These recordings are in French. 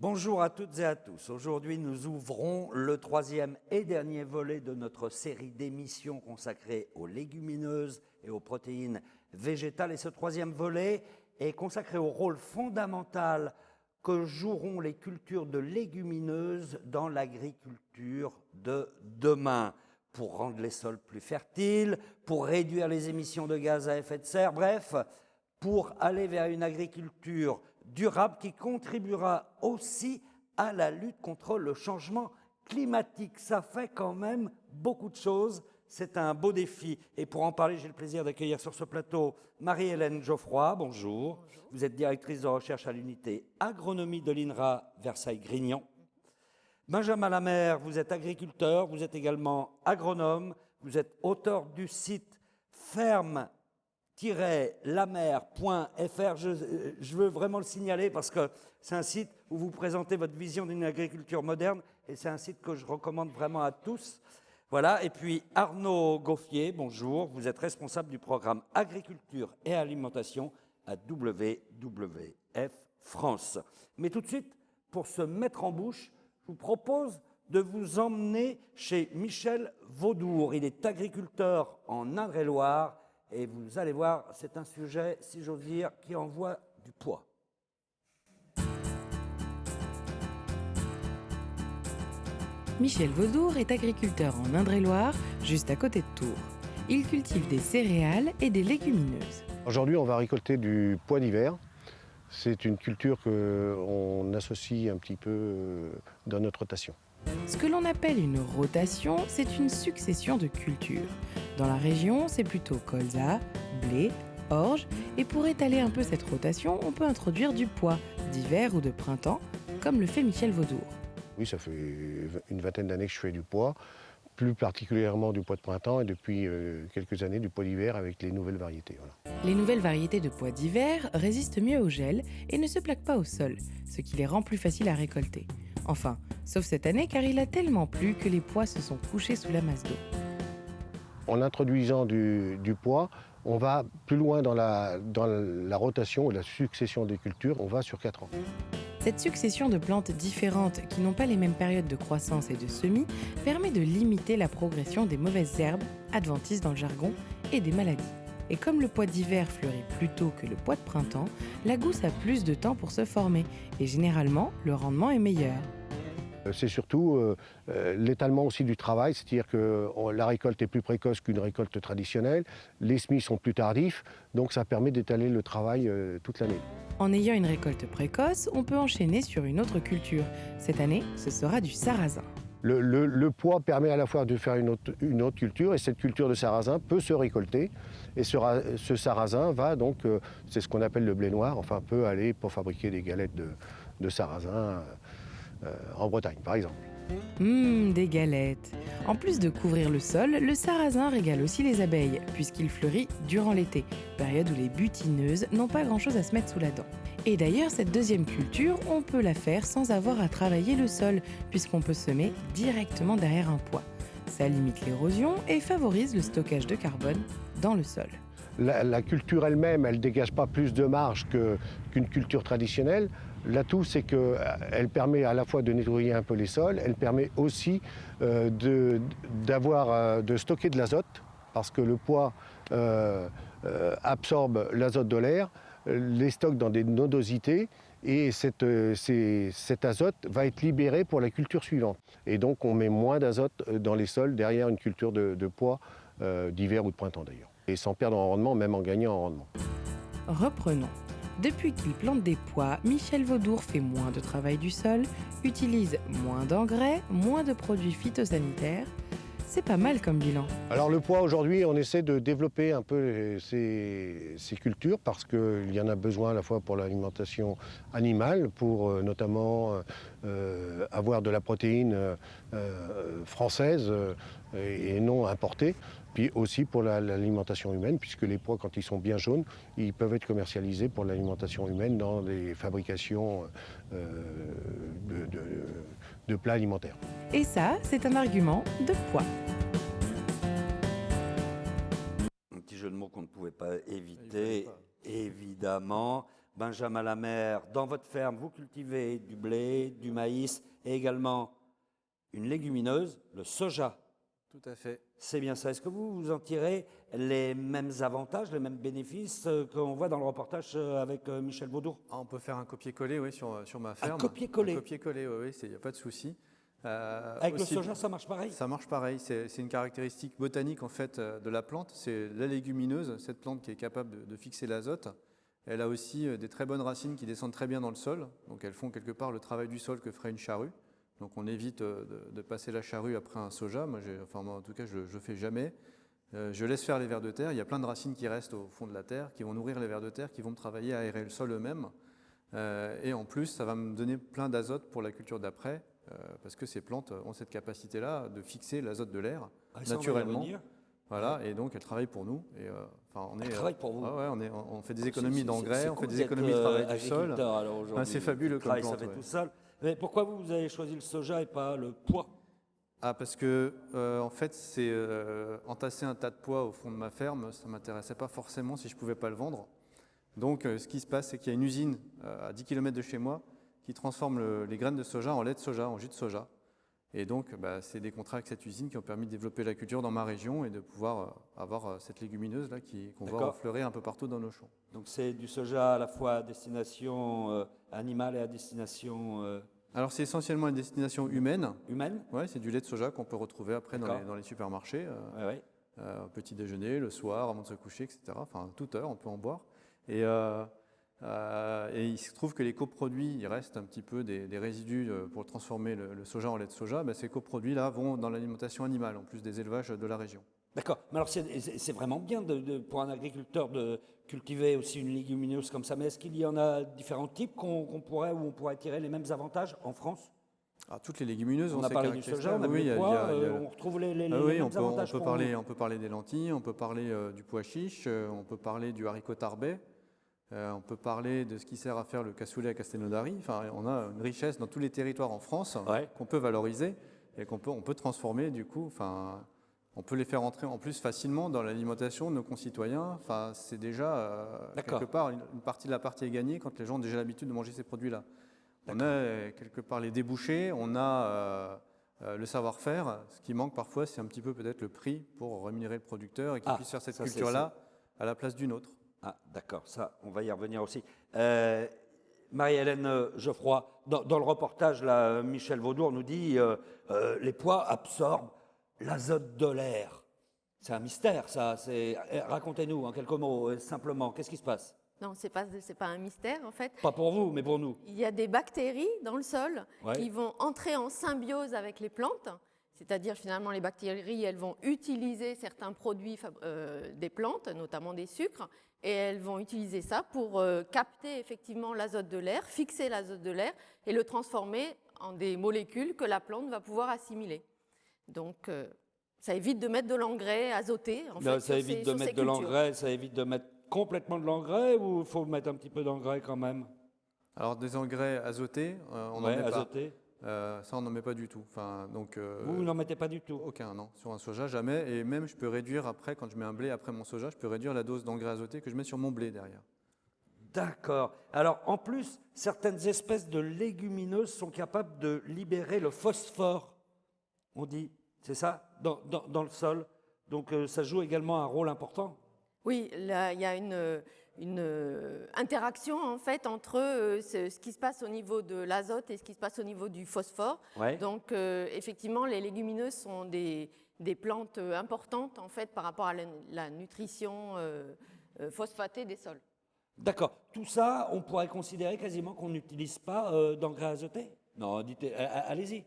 Bonjour à toutes et à tous. Aujourd'hui, nous ouvrons le troisième et dernier volet de notre série d'émissions consacrées aux légumineuses et aux protéines végétales. Et ce troisième volet est consacré au rôle fondamental que joueront les cultures de légumineuses dans l'agriculture de demain, pour rendre les sols plus fertiles, pour réduire les émissions de gaz à effet de serre, bref, pour aller vers une agriculture durable qui contribuera aussi à la lutte contre le changement climatique. Ça fait quand même beaucoup de choses, c'est un beau défi. Et pour en parler, j'ai le plaisir d'accueillir sur ce plateau Marie-Hélène Geoffroy, bonjour. Bonjour. Vous êtes directrice de recherche à l'unité agronomie de l'INRA Versailles-Grignan. Benjamin Lamère, vous êtes agriculteur, vous êtes également agronome, vous êtes auteur du site ferme-lamer.fr. Je veux vraiment le signaler parce que c'est un site où vous présentez votre vision d'une agriculture moderne et c'est un site que je recommande vraiment à tous. Voilà, et puis Arnaud Gauffier, bonjour, vous êtes responsable du programme Agriculture et Alimentation à WWF France. Mais tout de suite, pour se mettre en bouche, je vous propose de vous emmener chez Michel Vaudour. Il est agriculteur en Indre-et-Loire et vous allez voir, c'est un sujet, si j'ose dire, qui envoie du poids. Michel Vaudour est agriculteur en Indre-et-Loire, juste à côté de Tours. Il cultive des céréales et des légumineuses. Aujourd'hui, on va récolter du pois d'hiver. C'est une culture qu'on associe un petit peu dans notre rotation. Ce que l'on appelle une rotation, c'est une succession de cultures. Dans la région, c'est plutôt colza, blé, orge, et pour étaler un peu cette rotation, on peut introduire du pois, d'hiver ou de printemps, comme le fait Michel Vaudour. Oui, ça fait une vingtaine d'années que je fais du pois, plus particulièrement du pois de printemps et depuis quelques années du pois d'hiver avec les nouvelles variétés. Voilà. Les nouvelles variétés de pois d'hiver résistent mieux au gel et ne se plaquent pas au sol, ce qui les rend plus faciles à récolter. Enfin, sauf cette année car il a tellement plu que les pois se sont couchés sous la masse d'eau. En introduisant du pois, on va plus loin dans la rotation et la succession des cultures, on va sur 4 ans. Cette succession de plantes différentes qui n'ont pas les mêmes périodes de croissance et de semis permet de limiter la progression des mauvaises herbes, adventices dans le jargon, et des maladies. Et comme le pois d'hiver fleurit plus tôt que le pois de printemps, la gousse a plus de temps pour se former et généralement le rendement est meilleur. C'est surtout l'étalement aussi du travail, c'est-à-dire que la récolte est plus précoce qu'une récolte traditionnelle, les semis sont plus tardifs, donc ça permet d'étaler le travail toute l'année. En ayant une récolte précoce, on peut enchaîner sur une autre culture. Cette année, ce sera du sarrasin. Le pois permet à la fois de faire une autre culture et cette culture de sarrasin peut se récolter. Et ce sarrasin va donc, c'est ce qu'on appelle le blé noir, enfin peut aller pour fabriquer des galettes de sarrasin en Bretagne par exemple. Des galettes. En plus de couvrir le sol, le sarrasin régale aussi les abeilles, puisqu'il fleurit durant l'été, période où les butineuses n'ont pas grand-chose à se mettre sous la dent. Et d'ailleurs, cette deuxième culture, on peut la faire sans avoir à travailler le sol, puisqu'on peut semer directement derrière un pois. Ça limite l'érosion et favorise le stockage de carbone dans le sol. La culture elle-même, elle ne dégage pas plus de marge qu'une culture traditionnelle. L'atout, c'est qu'elle permet à la fois de nettoyer un peu les sols, elle permet aussi de stocker de l'azote, parce que le pois absorbe l'azote de l'air, les stocke dans des nodosités, et cet azote va être libéré pour la culture suivante. Et donc on met moins d'azote dans les sols derrière une culture de pois d'hiver ou de printemps d'ailleurs. Et sans perdre en rendement, même en gagnant en rendement. Reprenons. Depuis qu'il plante des pois, Michel Vaudour fait moins de travail du sol, utilise moins d'engrais, moins de produits phytosanitaires. C'est pas mal comme bilan. Alors le pois, aujourd'hui, on essaie de développer un peu ces cultures parce qu'il y en a besoin à la fois pour l'alimentation animale, pour notamment avoir de la protéine française et non importée, puis aussi pour l'alimentation humaine, puisque les pois, quand ils sont bien jaunes, ils peuvent être commercialisés pour l'alimentation humaine dans des fabrications de plats alimentaires. Et ça, c'est un argument de poids. Un petit jeu de mots qu'on ne pouvait pas éviter. Évidemment. Benjamin Lamère, dans votre ferme, vous cultivez du blé, du maïs et également une légumineuse, le soja. Tout à fait. C'est bien ça. Est-ce que vous en tirez les mêmes avantages, les mêmes bénéfices qu'on voit dans le reportage avec Michel Vaudour? On peut faire un copier-coller sur ma ferme. copier-coller? Un copier-coller, oui, il n'y a pas de souci. Avec le soja, ça marche pareil? Ça marche pareil. C'est une caractéristique botanique en fait de la plante. C'est la légumineuse, cette plante qui est capable de fixer l'azote. Elle a aussi des très bonnes racines qui descendent très bien dans le sol. Donc elles font quelque part le travail du sol que ferait une charrue. Donc on évite de passer la charrue après un soja. Moi, en tout cas, je ne fais jamais. Je laisse faire les vers de terre. Il y a plein de racines qui restent au fond de la terre, qui vont nourrir les vers de terre, qui vont me travailler à aérer le sol eux-mêmes. Et en plus, ça va me donner plein d'azote pour la culture d'après, parce que ces plantes ont cette capacité-là de fixer l'azote de l'air naturellement. Voilà, et donc elles travaillent pour nous. Elles travaillent pour vous. On fait des économies d'engrais, on fait des économies de travail du sol. C'est fabuleux comme plante. Ça fait tout seul. Mais pourquoi vous avez choisi le soja et pas le pois? Parce que en fait, c'est entasser un tas de pois au fond de ma ferme, ça ne m'intéressait pas forcément si je ne pouvais pas le vendre. Donc ce qui se passe, c'est qu'il y a une usine à 10 km de chez moi qui transforme les graines de soja en lait de soja, en jus de soja. Et donc, c'est des contrats avec cette usine qui ont permis de développer la culture dans ma région et de pouvoir avoir cette légumineuse là qu'on voit fleurir un peu partout dans nos champs. Donc c'est du soja à la fois à destination animale et à destination... Alors c'est essentiellement une destination humaine. Humaine? Oui, c'est du lait de soja qu'on peut retrouver après dans les supermarchés. Au petit déjeuner, le soir, avant de se coucher, etc. Enfin, à toute heure, on peut en boire. Et il se trouve que les coproduits, il reste un petit peu des résidus pour transformer le soja en lait de soja. Ces coproduits-là vont dans l'alimentation animale, en plus des élevages de la région. D'accord. Mais alors c'est vraiment bien pour un agriculteur de cultiver aussi une légumineuse comme ça. Mais est-ce qu'il y en a différents types où on pourrait tirer les mêmes avantages en France? Toutes les légumineuses on a parlé du soja, on a vu le pois, on retrouve les mêmes avantages. On peut parler des lentilles, on peut parler du pois chiche, on peut parler du haricot tarbais. On peut parler de ce qui sert à faire le cassoulet à Castelnaudary. Enfin, on a une richesse dans tous les territoires en France qu'on peut valoriser et on peut transformer du coup. Enfin, on peut les faire entrer en plus facilement dans l'alimentation de nos concitoyens. Enfin, c'est déjà quelque part une partie de la partie est gagnée quand les gens ont déjà l'habitude de manger ces produits-là. On a quelque part les débouchés, on a le savoir-faire. Ce qui manque parfois, c'est un petit peu peut-être le prix pour rémunérer le producteur et qu'il puisse faire cette culture-là à la place d'une autre. Ah, d'accord, ça, on va y revenir aussi. Marie-Hélène Geoffroy, dans le reportage, là, Michel Vaudour nous dit les pois absorbent l'azote de l'air. C'est un mystère, ça. Racontez-nous en quelques mots, simplement, qu'est-ce qui se passe? Non, c'est pas un mystère, en fait. Pas pour vous, mais pour nous. Il y a des bactéries dans le sol qui vont entrer en symbiose avec les plantes. C'est-à-dire, finalement, les bactéries, elles vont utiliser certains produits des plantes, notamment des sucres, et elles vont utiliser ça pour capter effectivement l'azote de l'air, fixer l'azote de l'air et le transformer en des molécules que la plante va pouvoir assimiler. Donc, ça évite de mettre de l'engrais azoté. Ça évite de mettre de l'engrais, ça évite de mettre complètement de l'engrais ou il faut mettre un petit peu d'engrais quand même? Alors, des engrais azotés, on n'en met azotés. pas. Ça, on n'en met pas du tout. Vous n'en mettez pas du tout? Aucun, non. Sur un soja, jamais. Et même, je peux réduire après, quand je mets un blé après mon soja, je peux réduire la dose d'engrais azoté que je mets sur mon blé derrière. D'accord. Alors, en plus, certaines espèces de légumineuses sont capables de libérer le phosphore, on dit, c'est ça, dans le sol. Donc, ça joue également un rôle important. Oui, là, il y a une interaction en fait entre ce qui se passe au niveau de l'azote et ce qui se passe au niveau du phosphore. Donc effectivement, les légumineuses sont des plantes importantes en fait par rapport à la nutrition phosphatée des sols. D'accord. Tout ça, on pourrait considérer quasiment qu'on n'utilise pas d'engrais azotés? Non, allez-y.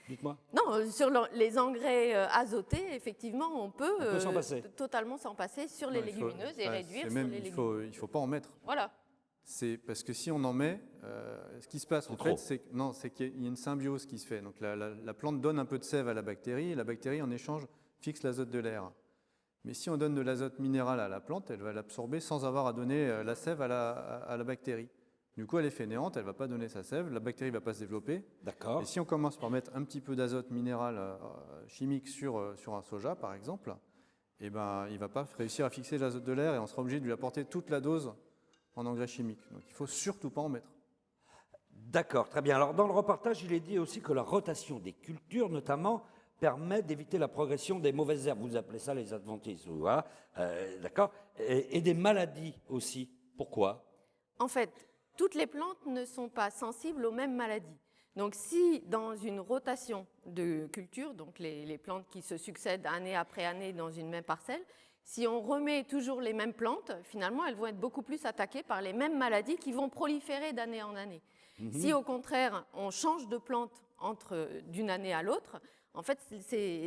Dites-moi. Non, sur les engrais azotés, effectivement, on peut s'en passer. Totalement s'en passer sur les légumineuses et réduire sur les légumineuses. Il ne faut pas en mettre. Voilà. C'est parce que si on en met, ce qui se passe en fait, c'est qu'il y a une symbiose qui se fait. Donc la plante donne un peu de sève à la bactérie et la bactérie en échange fixe l'azote de l'air. Mais si on donne de l'azote minéral à la plante, elle va l'absorber sans avoir à donner la sève à la bactérie. Du coup, elle est fainéante, elle ne va pas donner sa sève, la bactérie ne va pas se développer. D'accord. Et si on commence par mettre un petit peu d'azote minéral chimique sur un soja, par exemple, il ne va pas réussir à fixer l'azote de l'air et on sera obligé de lui apporter toute la dose en engrais chimiques. Donc il ne faut surtout pas en mettre. D'accord, très bien. Alors dans le reportage, il est dit aussi que la rotation des cultures, notamment, permet d'éviter la progression des mauvaises herbes. Vous appelez ça les adventices, voilà. D'accord. Et des maladies aussi. Pourquoi? En fait, toutes les plantes ne sont pas sensibles aux mêmes maladies. Donc si dans une rotation de culture, donc les plantes qui se succèdent année après année dans une même parcelle, si on remet toujours les mêmes plantes, finalement, elles vont être beaucoup plus attaquées par les mêmes maladies qui vont proliférer d'année en année. Si au contraire, on change de plante d'une année à l'autre, en fait,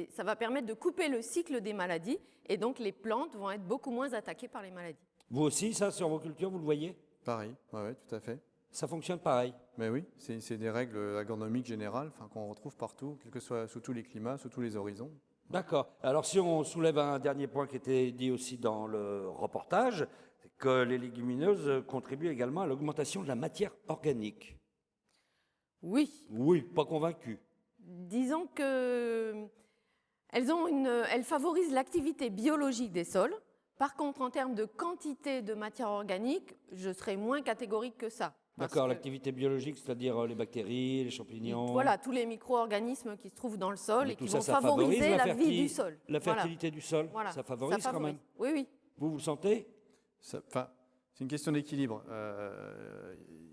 ça va permettre de couper le cycle des maladies et donc les plantes vont être beaucoup moins attaquées par les maladies. Vous aussi, ça, sur vos cultures, vous le voyez? Pareil, ouais, tout à fait. Ça fonctionne pareil? Mais oui, c'est des règles agronomiques générales qu'on retrouve partout, quel que soit sous tous les climats, sous tous les horizons. D'accord. Alors si on soulève un dernier point qui était dit aussi dans le reportage, c'est que les légumineuses contribuent également à l'augmentation de la matière organique. Oui. Oui, pas convaincu. Disons qu'elles favorisent l'activité biologique des sols. Par contre, en termes de quantité de matière organique, je serais moins catégorique que ça. D'accord, l'activité biologique, c'est-à-dire les bactéries, les champignons. Voilà, tous les micro-organismes qui se trouvent dans le sol mais et qui vont favoriser la vie du sol. La fertilité du sol, voilà. Ça favorise quand même. Oui, oui. Vous le sentez? C'est une question d'équilibre.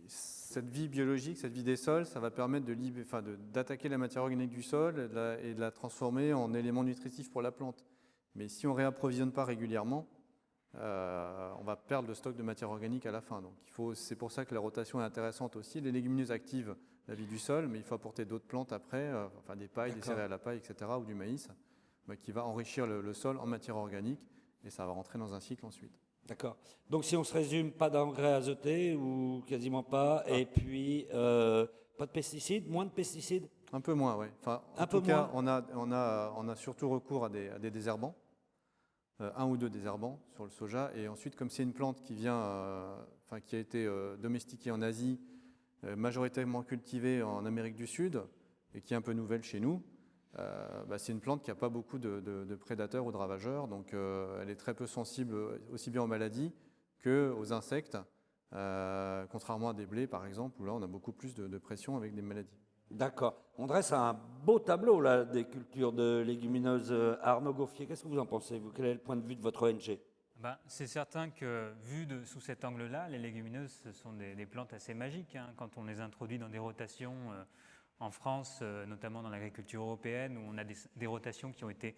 Cette vie biologique, cette vie des sols, ça va permettre d'attaquer la matière organique du sol et de la transformer en élément nutritif pour la plante. Mais si on ne réapprovisionne pas régulièrement, on va perdre le stock de matière organique à la fin. Donc c'est pour ça que la rotation est intéressante aussi. Les légumineuses activent la vie du sol, mais il faut apporter d'autres plantes après, des pailles, des céréales à paille, etc., ou du maïs, qui va enrichir le sol en matière organique et ça va rentrer dans un cycle ensuite. D'accord. Donc si on se résume, pas d'engrais azotés ou quasiment pas, et puis pas de pesticides, moins de pesticides? Un peu moins, oui. En tout cas, on a surtout recours à des désherbants. Un ou deux désherbants sur le soja. Et ensuite, comme c'est une plante qui a été domestiquée en Asie, majoritairement cultivée en Amérique du Sud, et qui est un peu nouvelle chez nous, c'est une plante qui n'a pas beaucoup de prédateurs ou de ravageurs. Donc, elle est très peu sensible aussi bien aux maladies qu'aux insectes, contrairement à des blés, par exemple, où là, on a beaucoup plus de pression avec des maladies. D'accord. On dresse un beau tableau là, des cultures de légumineuses. Arnaud Gauffier, qu'est-ce que vous en pensez, vous? Quel est le point de vue de votre ONG? C'est certain que, vu sous cet angle-là, les légumineuses, ce sont des plantes assez magiques. Quand on les introduit dans des rotations en France, notamment dans l'agriculture européenne, où on a des rotations qui ont été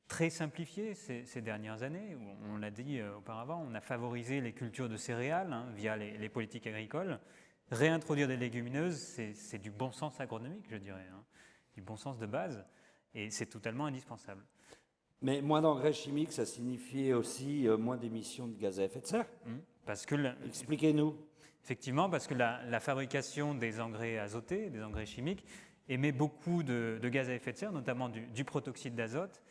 très simplifiées ces dernières années, où on l'a dit auparavant, on a favorisé les cultures de céréales via les politiques agricoles. Réintroduire des légumineuses, c'est du bon sens agronomique, je dirais, du bon sens de base, et c'est totalement indispensable. Mais moins d'engrais chimiques, ça signifie aussi moins d'émissions de gaz à effet de serre? Expliquez-nous. Effectivement, parce que la fabrication des engrais azotés, des engrais chimiques, émet beaucoup de gaz à effet de serre, notamment du protoxyde d'azote,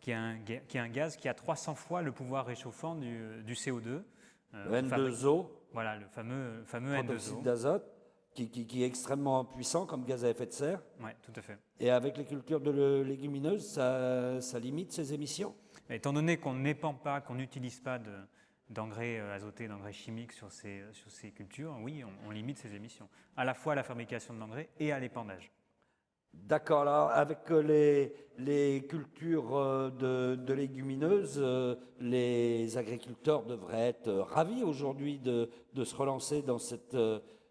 qui est un gaz qui a 300 fois le pouvoir réchauffant du CO2. Le N2O. Voilà, le fameux protoxyde N2O. d'azote, qui est extrêmement puissant comme gaz à effet de serre. Oui, tout à fait. Et avec les cultures de légumineuses, ça limite ces émissions? Étant donné qu'on n'épand pas, qu'on n'utilise pas d'engrais azotés, d'engrais chimiques sur ces cultures, oui, on limite ces émissions, à la fois à la fabrication de l'engrais et à l'épandage. D'accord, alors avec les cultures de légumineuses, les agriculteurs devraient être ravis aujourd'hui de se relancer dans cette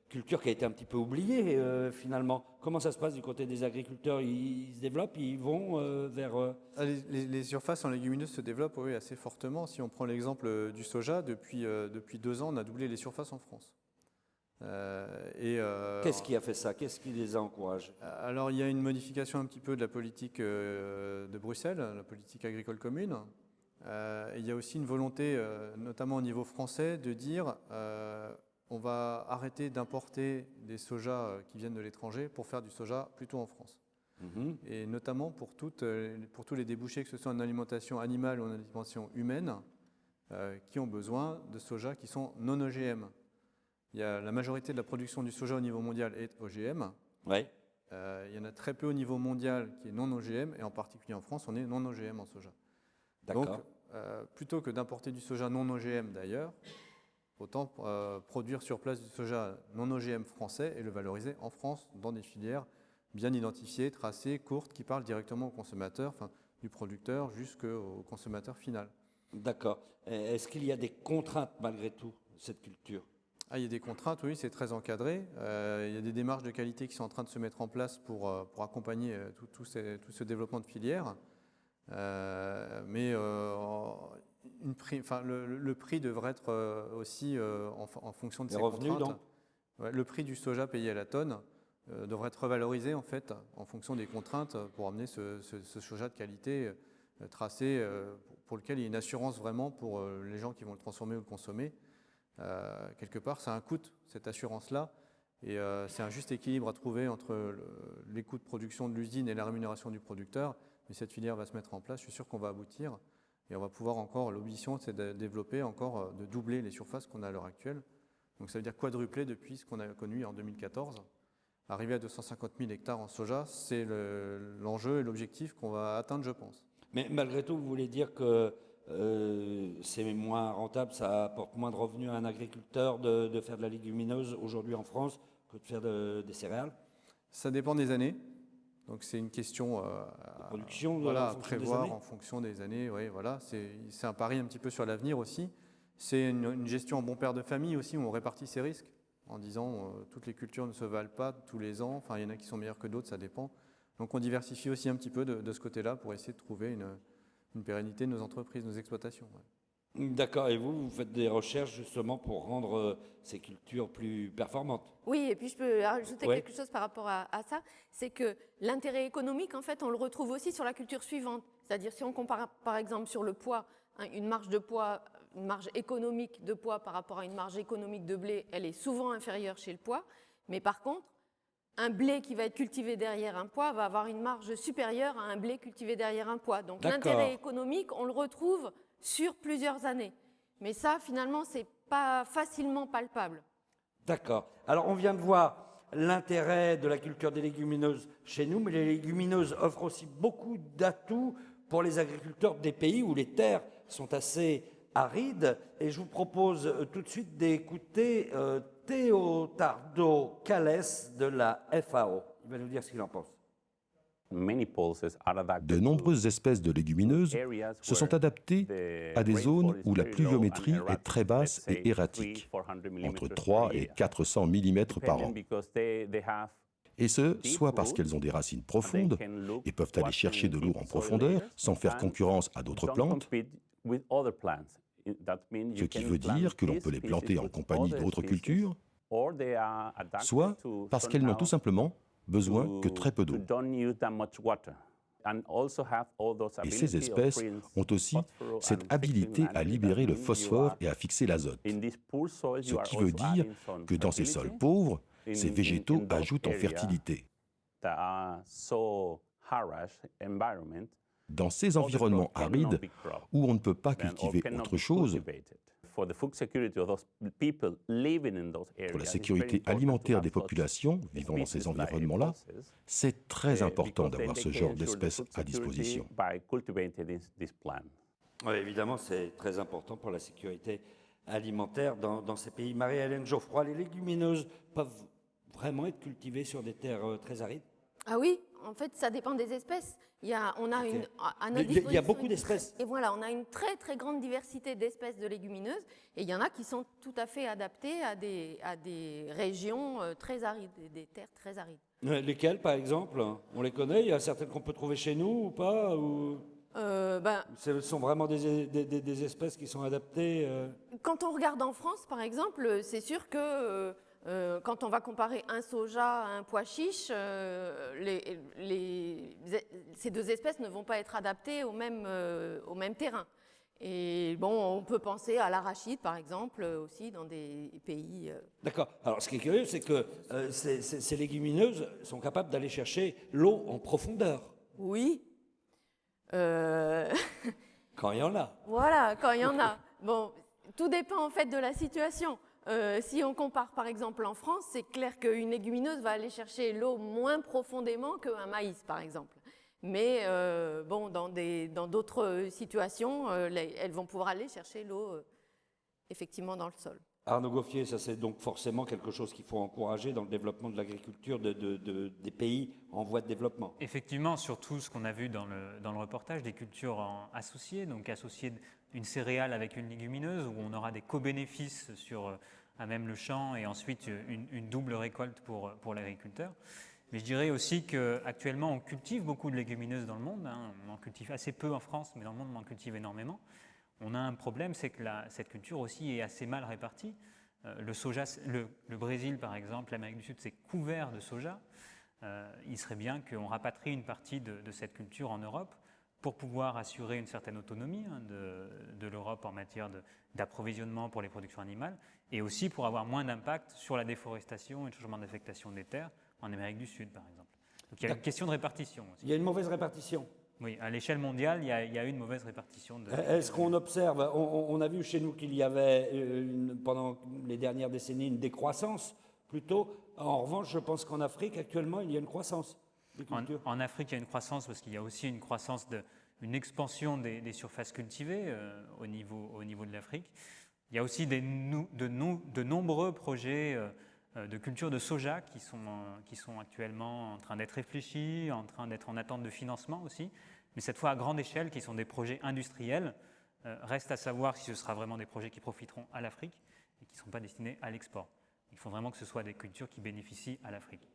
culture qui a été un petit peu oubliée finalement. Comment ça se passe du côté des agriculteurs? Ils se développent, ils vont vers... Les surfaces en légumineuses se développent assez fortement. Si on prend l'exemple du soja, depuis 2 ans, on a doublé les surfaces en France. Qu'est-ce qui a fait ça? Qu'est-ce qui les a encouragés? Alors, il y a une modification un petit peu de la politique de Bruxelles, la politique agricole commune. Il y a aussi une volonté, notamment au niveau français, de dire on va arrêter d'importer des sojas qui viennent de l'étranger pour faire du soja plutôt en France. Et notamment pour tous les débouchés, que ce soit en alimentation animale ou en alimentation humaine, qui ont besoin de soja qui sont non OGM. La majorité de la production du soja au niveau mondial est OGM. Oui. Il y en a très peu au niveau mondial qui est non OGM, et en particulier en France, on est non OGM en soja. D'accord. Donc, plutôt que d'importer du soja non OGM d'ailleurs, autant produire sur place du soja non OGM français et le valoriser en France dans des filières bien identifiées, tracées, courtes, qui parlent directement au consommateur, enfin, du producteur jusqu'au consommateur final. D'accord. Est-ce qu'il y a des contraintes malgré tout, cette culture ? Il y a des contraintes, oui, c'est très encadré. Il y a des démarches de qualité qui sont en train de se mettre en place pour accompagner tout ce développement de filière. Mais le prix devrait être aussi en fonction de ces revenus, contraintes. Le prix du soja payé à la tonne devrait être revalorisé en fait en fonction des contraintes pour amener ce soja de qualité tracé pour lequel il y a une assurance vraiment pour les gens qui vont le transformer ou le consommer. Quelque part, ça a un coût, cette assurance-là, et c'est un juste équilibre à trouver entre les coûts de production de l'usine et la rémunération du producteur. Mais cette filière va se mettre en place, je suis sûr qu'on va aboutir, et on va pouvoir encore, l'ambition c'est de développer encore, de doubler les surfaces qu'on a à l'heure actuelle. Donc ça veut dire quadrupler depuis ce qu'on a connu en 2014. Arriver à 250 000 hectares en soja, c'est l'enjeu et l'objectif qu'on va atteindre, je pense. Mais malgré tout, vous voulez dire que c'est moins rentable, ça apporte moins de revenus à un agriculteur de faire de la légumineuse aujourd'hui en France que de faire des céréales ? Ça dépend des années. Donc c'est une question production, à prévoir en fonction des années. Oui, voilà. C'est un pari un petit peu sur l'avenir aussi. C'est une gestion en bon père de famille aussi, où on répartit ses risques en disant toutes les cultures ne se valent pas tous les ans. Enfin, il y en a qui sont meilleures que d'autres, ça dépend. Donc on diversifie aussi un petit peu de ce côté-là pour essayer de trouver une pérennité de nos entreprises, nos exploitations. Ouais. D'accord, et vous faites des recherches justement pour rendre ces cultures plus performantes. Oui, et puis je peux ajouter quelque chose par rapport à ça, c'est que l'intérêt économique, en fait, on le retrouve aussi sur la culture suivante. C'est-à-dire si on compare par exemple sur le poids, une marge de poids, une marge économique de poids par rapport à une marge économique de blé, elle est souvent inférieure chez le pois, mais par contre, un blé qui va être cultivé derrière un pois va avoir une marge supérieure à un blé cultivé derrière un pois. Donc l'intérêt économique, on le retrouve sur plusieurs années. Mais ça, finalement, ce n'est pas facilement palpable. D'accord. Alors, on vient de voir l'intérêt de la culture des légumineuses chez nous, mais les légumineuses offrent aussi beaucoup d'atouts pour les agriculteurs des pays où les terres sont assez arides. Et je vous propose tout de suite d'écouter Teotardo Cales de la FAO. Il va nous dire ce qu'il en pense. De nombreuses espèces de légumineuses se sont adaptées à des zones où la pluviométrie est très basse et erratique, entre 3 et 400 mm par an. Et ce, soit parce qu'elles ont des racines profondes et peuvent aller chercher de l'eau en profondeur sans faire concurrence à d'autres plantes, ce qui veut dire que l'on peut les planter en compagnie d'autres cultures, soit parce qu'elles n'ont tout simplement besoin que très peu d'eau. Et ces espèces ont aussi cette habilité à libérer le phosphore et à fixer l'azote. Ce qui veut dire que dans ces sols pauvres, ces végétaux ajoutent en fertilité. Dans ces environnements arides où on ne peut pas cultiver autre chose, pour la sécurité alimentaire des populations vivant dans ces environnements-là, c'est très important d'avoir ce genre d'espèces à disposition. Oui, évidemment, c'est très important pour la sécurité alimentaire dans ces pays. Marie-Hélène Geoffroy, les légumineuses peuvent vraiment être cultivées sur des terres très arides ? Ah oui, en fait, ça dépend des espèces. Il y a beaucoup d'espèces. Et voilà, on a une très très grande diversité d'espèces de légumineuses. Et il y en a qui sont tout à fait adaptées à des régions très arides, des terres très arides. Lesquelles, par exemple ? On les connaît ? Il y a certaines qu'on peut trouver chez nous ou pas Ce sont vraiment des espèces qui sont adaptées Quand on regarde en France, par exemple, c'est sûr que quand on va comparer un soja à un pois chiche, ces deux espèces ne vont pas être adaptées au même terrain. Et bon, on peut penser à l'arachide, par exemple, aussi dans des pays... D'accord. Alors, ce qui est curieux, c'est que ces légumineuses sont capables d'aller chercher l'eau en profondeur. Oui. Quand il y en a. Voilà, quand il y en a. Bon, tout dépend en fait de la situation. Si on compare par exemple en France, c'est clair qu'une légumineuse va aller chercher l'eau moins profondément qu'un maïs par exemple. Mais dans d'autres situations, elles vont pouvoir aller chercher l'eau effectivement dans le sol. Arnaud Gauffier, ça c'est donc forcément quelque chose qu'il faut encourager dans le développement de l'agriculture des pays en voie de développement. Effectivement, surtout ce qu'on a vu dans le reportage, des cultures associées, donc associées une céréale avec une légumineuse, où on aura des co-bénéfices sur à même le champ et ensuite une double récolte pour l'agriculteur. Mais je dirais aussi qu'actuellement, on cultive beaucoup de légumineuses dans le monde. On en cultive assez peu en France, mais dans le monde, on en cultive énormément. On a un problème, c'est que cette culture aussi est assez mal répartie. Le soja, le Brésil, par exemple, l'Amérique du Sud, c'est couvert de soja. Il serait bien qu'on rapatrie une partie de cette culture en Europe pour pouvoir assurer une certaine autonomie de l'Europe en matière d'approvisionnement pour les productions animales et aussi pour avoir moins d'impact sur la déforestation et le changement d'affectation des terres en Amérique du Sud, par exemple. Donc il y a une question de répartition aussi. Il y a une mauvaise répartition. Oui, à l'échelle mondiale, il y a une mauvaise répartition. Est-ce qu'on observe, on a vu chez nous qu'il y avait pendant les dernières décennies une décroissance plutôt. En revanche, je pense qu'en Afrique, actuellement, il y a une croissance des cultures. En Afrique, il y a une croissance parce qu'il y a aussi une croissance, une expansion des surfaces cultivées au niveau de l'Afrique. Il y a aussi de nombreux projets de culture de soja qui sont actuellement en train d'être réfléchis, en train d'être en attente de financement aussi, mais cette fois à grande échelle, qui sont des projets industriels. Reste à savoir si ce sera vraiment des projets qui profiteront à l'Afrique et qui ne seront pas destinés à l'export. Il faut vraiment que ce soit des cultures qui bénéficient à l'Afrique.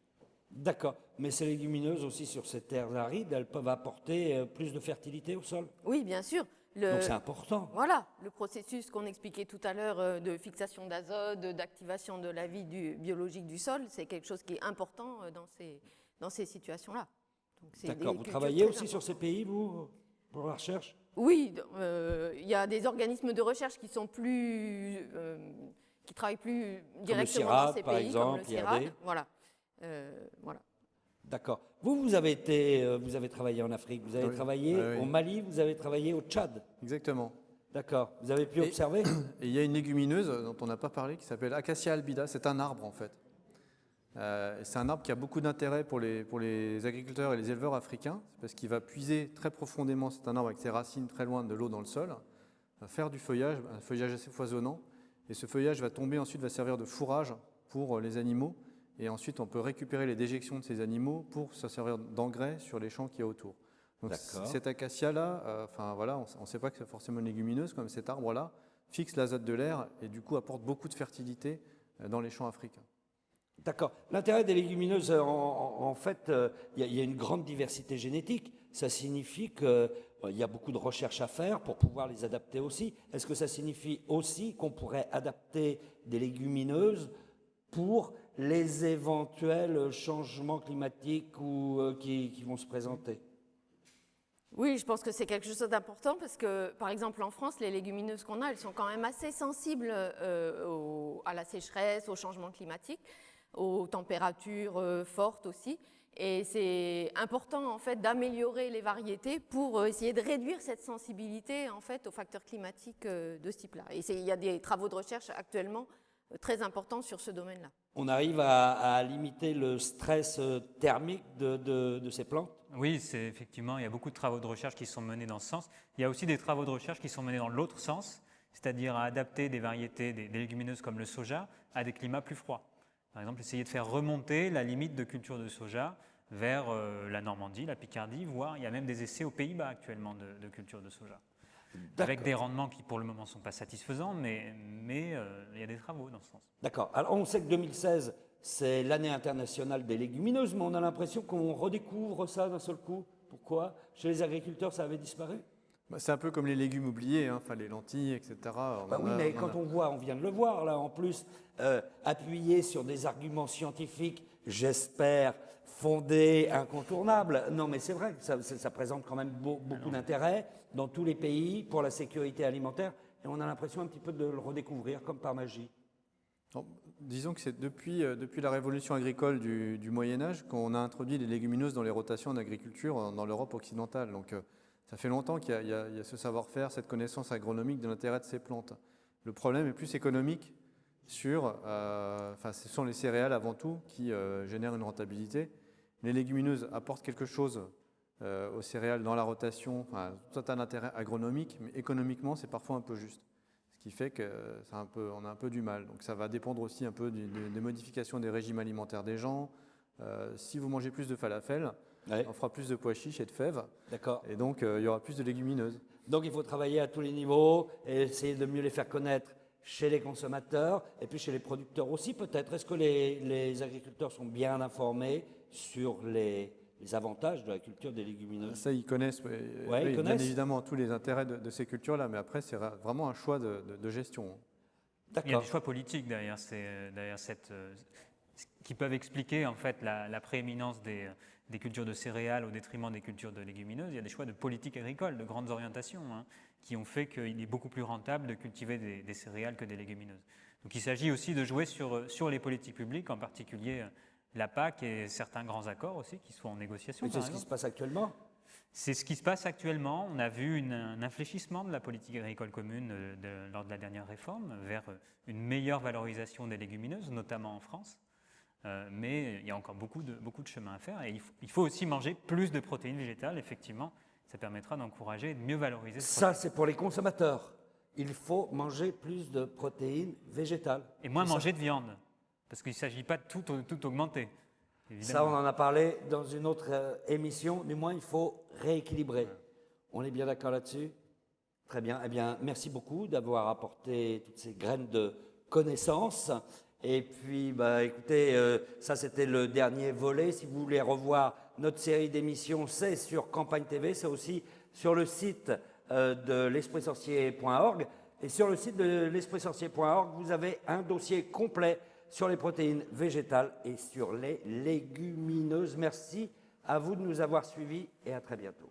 D'accord, mais ces légumineuses aussi sur ces terres arides, elles peuvent apporter plus de fertilité au sol? Oui, bien sûr. Donc c'est important. Voilà, le processus qu'on expliquait tout à l'heure de fixation d'azote, d'activation de la vie biologique du sol, c'est quelque chose qui est important dans ces situations-là. D'accord, vous travaillez aussi sur ces pays, vous, pour la recherche? Oui, il y a des organismes de recherche qui travaillent plus directement dans ces pays, comme le CIRAD. Voilà. D'accord. Vous avez travaillé en Afrique, vous avez travaillé au Mali, vous avez travaillé au Tchad. Exactement. D'accord. Vous avez pu observer? Et il y a une légumineuse dont on n'a pas parlé qui s'appelle Acacia albida. C'est un arbre en fait. C'est un arbre qui a beaucoup d'intérêt pour les agriculteurs et les éleveurs africains parce qu'il va puiser très profondément. C'est un arbre avec ses racines très loin de l'eau dans le sol, va faire du feuillage, un feuillage assez foisonnant. Et ce feuillage va tomber ensuite, va servir de fourrage pour les animaux. Et ensuite, on peut récupérer les déjections de ces animaux pour se servir d'engrais sur les champs qu'il y a autour. Donc cet acacia-là, on ne sait pas que c'est forcément une légumineuse, comme cet arbre-là, fixe l'azote de l'air et du coup apporte beaucoup de fertilité dans les champs africains. D'accord. L'intérêt des légumineuses, en fait, il y a une grande diversité génétique. Ça signifie qu'il y a beaucoup de recherches à faire pour pouvoir les adapter aussi. Est-ce que ça signifie aussi qu'on pourrait adapter des légumineuses pour les éventuels changements climatiques qui vont se présenter? Oui, je pense que c'est quelque chose d'important parce que, par exemple, en France, les légumineuses qu'on a, elles sont quand même assez sensibles à la sécheresse, au changement climatique, aux températures fortes aussi. Et c'est important, en fait, d'améliorer les variétés pour essayer de réduire cette sensibilité, en fait, aux facteurs climatiques de ce type-là. Et il y a des travaux de recherche actuellement très importants sur ce domaine-là. On arrive à limiter le stress thermique de ces plantes? Oui, effectivement, il y a beaucoup de travaux de recherche qui sont menés dans ce sens. Il y a aussi des travaux de recherche qui sont menés dans l'autre sens, c'est-à-dire à adapter des variétés, des légumineuses comme le soja, à des climats plus froids. Par exemple, essayer de faire remonter la limite de culture de soja vers la Normandie, la Picardie, voire il y a même des essais aux Pays-Bas actuellement de culture de soja. Avec des rendements qui pour le moment ne sont pas satisfaisants, mais il y a des travaux dans ce sens. D'accord. Alors on sait que 2016, c'est l'année internationale des légumineuses, mais on a l'impression qu'on redécouvre ça d'un seul coup. Pourquoi? Chez les agriculteurs, ça avait disparu? C'est un peu comme les légumes oubliés, les lentilles, etc. On vient de le voir là, en plus, appuyé sur des arguments scientifiques, j'espère, fondés, incontournables. Non, mais c'est vrai que ça présente quand même beaucoup d'intérêt dans tous les pays pour la sécurité alimentaire, et on a l'impression un petit peu de le redécouvrir comme par magie. Disons que c'est depuis la révolution agricole du Moyen-Âge qu'on a introduit les légumineuses dans les rotations en agriculture dans l'Europe occidentale. Donc, ça fait longtemps qu'il y a ce savoir-faire, cette connaissance agronomique de l'intérêt de ces plantes. Le problème est plus économique ce sont les céréales avant tout qui génèrent une rentabilité. Les légumineuses apportent quelque chose aux céréales dans la rotation, enfin, tout un tas d'intérêts agronomiques, mais économiquement, c'est parfois un peu juste. Ce qui fait qu'on a un peu du mal. Donc ça va dépendre aussi un peu des modifications des régimes alimentaires des gens. Si vous mangez plus de falafel, on fera plus de pois chiches et de fèves. D'accord. Et donc, il y aura plus de légumineuses. Donc il faut travailler à tous les niveaux et essayer de mieux les faire connaître chez les consommateurs et puis chez les producteurs aussi peut-être. Est-ce que les agriculteurs sont bien informés sur les avantages de la culture des légumineuses? Ça, ils connaissent, ils connaissent. Bien évidemment tous les intérêts de ces cultures-là, mais après, c'est vraiment un choix de gestion. Il y a des choix politiques derrière qui peuvent expliquer en fait la prééminence des cultures de céréales au détriment des cultures de légumineuses. Il y a des choix de politique agricole, de grandes orientations, qui ont fait qu'il est beaucoup plus rentable de cultiver des céréales que des légumineuses. Donc il s'agit aussi de jouer sur les politiques publiques, en particulier la PAC et certains grands accords aussi qui sont en négociation. C'est ce qui se passe actuellement. C'est ce qui se passe actuellement. On a vu un infléchissement de la politique agricole commune lors de la dernière réforme vers une meilleure valorisation des légumineuses, notamment en France. Mais il y a encore beaucoup de chemin à faire. Et il faut aussi manger plus de protéines végétales, effectivement. Ça permettra d'encourager et de mieux valoriser ce Ça, c'est pour les consommateurs. Il faut manger plus de protéines végétales. Et moins manger de viande, parce qu'il ne s'agit pas de tout augmenter. Évidemment. Ça, on en a parlé dans une autre émission. Du moins, il faut rééquilibrer. On est bien d'accord là-dessus? Très bien. Eh bien, merci beaucoup d'avoir apporté toutes ces graines de connaissances. Et puis, écoutez, ça, c'était le dernier volet. Si vous voulez revoir notre série d'émissions, c'est sur Campagne TV. C'est aussi sur le site de l'espritsorcier.org. Et sur le site de l'espritsorcier.org, vous avez un dossier complet sur les protéines végétales et sur les légumineuses. Merci à vous de nous avoir suivis et à très bientôt.